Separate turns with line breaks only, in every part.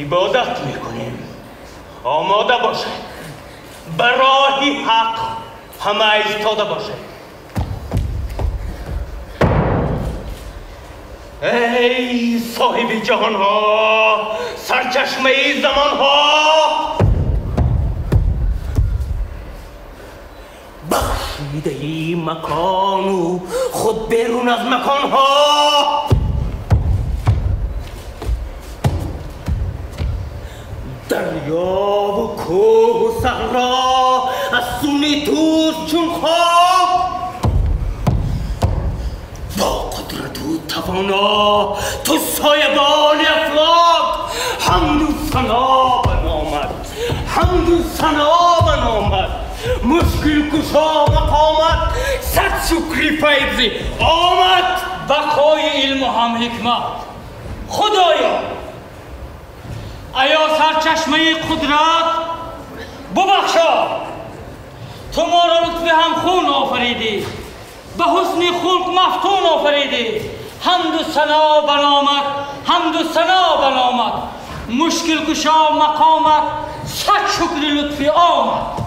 عبادت میکنیم. آماده باشید. برای حق همه ایستاده باشید. ای صاحب جهان ها، سرچشمه زمان ها، بخشیده مکان و خود بیرون از مکان ها، دریا و کوه و صحرا از سونی توست چون خواب، با قدرت و توانا تو سایبان افلاک، حمد و ثنا بنامد، حمد و ثنا بنامد، مشکل کشا مقامت، صد شکری فیضی آمد.
بقای علم و هم حکمت خدایا، ایا سرچشمه قدرت ببخشا، تو ما را لطف هم خون آفریدی، به حسن خلق مفتون آفریدی. حمد و ثنا بنامت، حمد و ثنا بنامت، مشکل کشا مقامت، صد شکر لطفی آمد.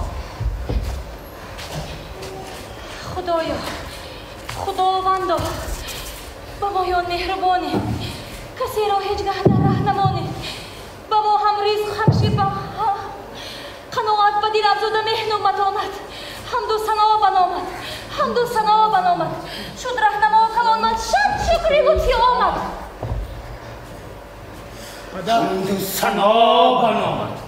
خدایا، خداوندا، با مایان مهربانی، کسی را هیچگاه در ره نمانی، با ما هم ریزق همشی با قناعت و دل افزوده مهن و متانت، حمد و ثنا بنامد، حمد و ثنا بنامد، شد رهنما توانمند، صد شکری لطفی آمد.
حمد و ثنا بنامد،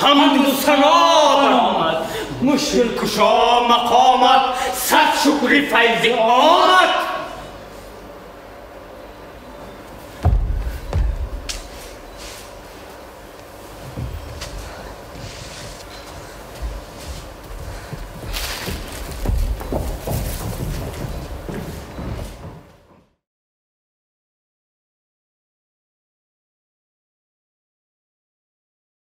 حمد و ثنا بنامد، مشکل کشا مقامت، صد شکری فیضی آمد.